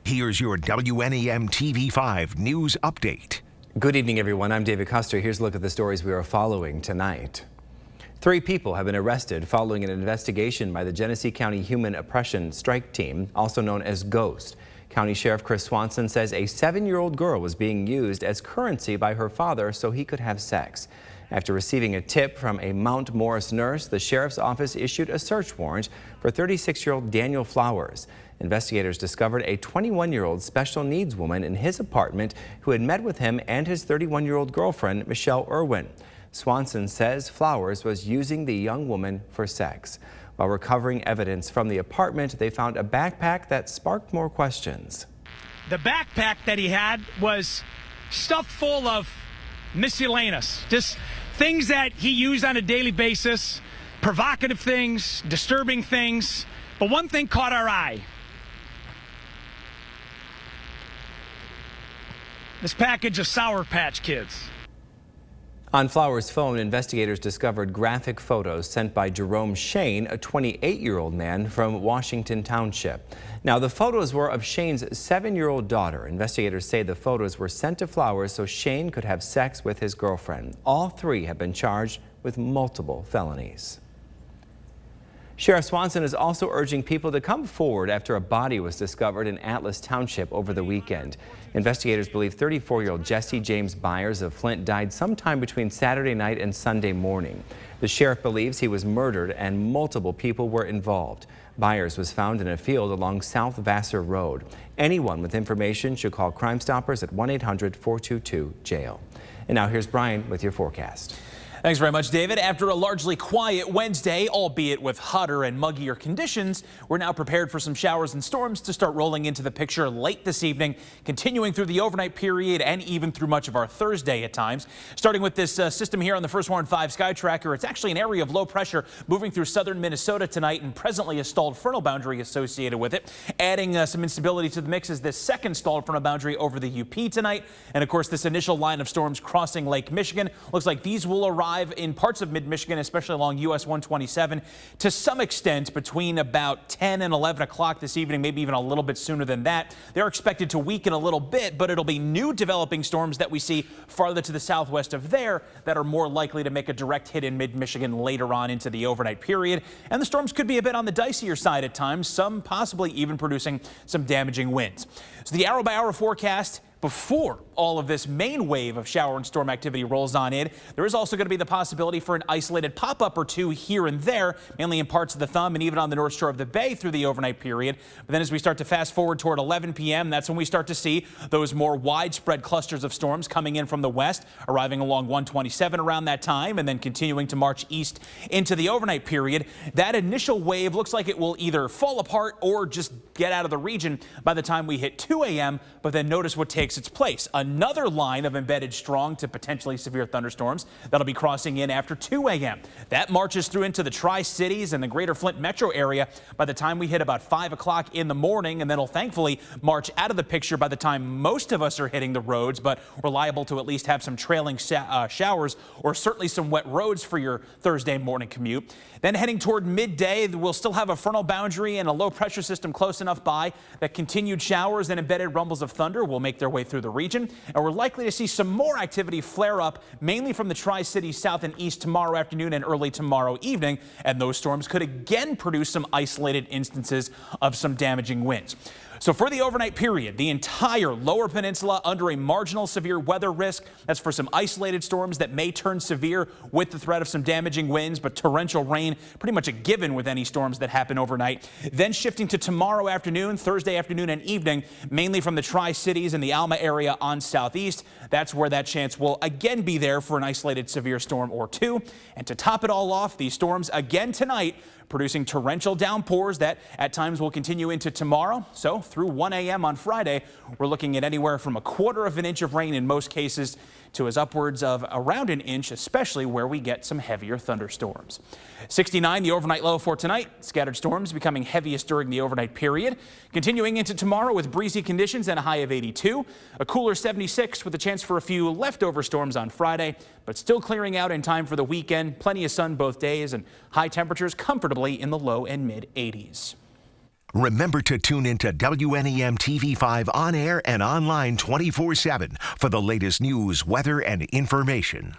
Here's your WNEM TV5 News Update. Good evening, everyone. I'm David Custer. Here's a look at the stories we are following tonight. 3 people have been arrested following an investigation by the Genesee County Human Oppression Strike Team, also known as GHOST. County Sheriff Chris Swanson says a 7-year-old girl was being used as currency by her father so he could have sex. After receiving a tip from a Mount Morris nurse, the sheriff's office issued a search warrant for 36-year-old Daniel Flowers. Investigators discovered a 21-year-old special needs woman in his apartment who had met with him and his 31-year-old girlfriend, Michelle Irwin. Swanson says Flowers was using the young woman for sex. While recovering evidence from the apartment, they found a backpack that sparked more questions. The backpack that he had was stuffed full of miscellaneous, just things that he used on a daily basis, provocative things, disturbing things. But one thing caught our eye. This package of Sour Patch Kids. On Flowers' phone, investigators discovered graphic photos sent by Jerome Shane, a 28-year-old man from Washington Township. Now, the photos were of Shane's 7-year-old daughter. Investigators say the photos were sent to Flowers so Shane could have sex with his girlfriend. All 3 have been charged with multiple felonies. Sheriff Swanson is also urging people to come forward after a body was discovered in Atlas Township over the weekend. Investigators believe 34-year-old Jesse James Byers of Flint died sometime between Saturday night and Sunday morning. The sheriff believes he was murdered and multiple people were involved. Byers was found in a field along South Vassar Road. Anyone with information should call Crime Stoppers at 1-800-422-JAIL. And now here's Brian with your forecast. Thanks very much, David. After a largely quiet Wednesday, albeit with hotter and muggier conditions, we're now prepared for some showers and storms to start rolling into the picture late this evening, continuing through the overnight period and even through much of our Thursday at times. Starting with this system here on the First Warn 5 Sky Tracker, it's actually an area of low pressure moving through southern Minnesota tonight and presently a stalled frontal boundary associated with it. Adding some instability to the mix is this second stalled frontal boundary over the UP tonight. And of course, this initial line of storms crossing Lake Michigan. Looks like these will arrive in parts of mid-Michigan, especially along US 127, to some extent between about 10 and 11 o'clock this evening, maybe even a little bit sooner than that. They're expected to weaken a little bit, but it'll be new developing storms that we see farther to the southwest of there that are more likely to make a direct hit in mid-Michigan later on into the overnight period. And the storms could be a bit on the dicier side at times, some possibly even producing some damaging winds. So the hour-by-hour forecast before all of this main wave of shower and storm activity rolls on in, there is also going to be the possibility for an isolated pop-up or two here and there, mainly in parts of the Thumb and even on the north shore of the Bay through the overnight period. But then as we start to fast forward toward 11 p.m., that's when we start to see those more widespread clusters of storms coming in from the west, arriving along 127 around that time, and then continuing to march east into the overnight period. That initial wave looks like it will either fall apart or just get out of the region by the time we hit 2 a.m., but then notice what takes its place. Another line of embedded strong to potentially severe thunderstorms that'll be crossing in after 2 a.m. That marches through into the Tri-Cities and the greater Flint metro area by the time we hit about 5 o'clock in the morning, and then it'll thankfully march out of the picture by the time most of us are hitting the roads, but we're liable to at least have some trailing showers or certainly some wet roads for your Thursday morning commute. Then heading toward midday, we'll still have a frontal boundary and a low pressure system close enough by that continued showers and embedded rumbles of thunder will make their way through the region. And we're likely to see some more activity flare up, mainly from the Tri-Cities south and east tomorrow afternoon and early tomorrow evening. And those storms could again produce some isolated instances of some damaging winds. So for the overnight period, the entire lower peninsula under a marginal severe weather risk. That's for some isolated storms that may turn severe with the threat of some damaging winds, but torrential rain pretty much a given with any storms that happen overnight. Then shifting to tomorrow afternoon, Thursday afternoon and evening, mainly from the Tri-Cities and the Alma area on southeast. That's where that chance will again be there for an isolated severe storm or two. And to top it all off, these storms again tonight producing torrential downpours that at times will continue into tomorrow. So through 1 a.m. on Friday, we're looking at anywhere from 1/4 of an inch of rain in most cases to as upwards of around an inch, especially where we get some heavier thunderstorms. 69, the overnight low for tonight. Scattered storms becoming heaviest during the overnight period. Continuing into tomorrow with breezy conditions and a high of 82. A cooler 76 with a chance for a few leftover storms on Friday, but still clearing out in time for the weekend. Plenty of sun both days and high temperatures comfortably in the low and mid 80s. Remember to tune into WNEM TV5 on air and online 24/7 for the latest news, weather, and information.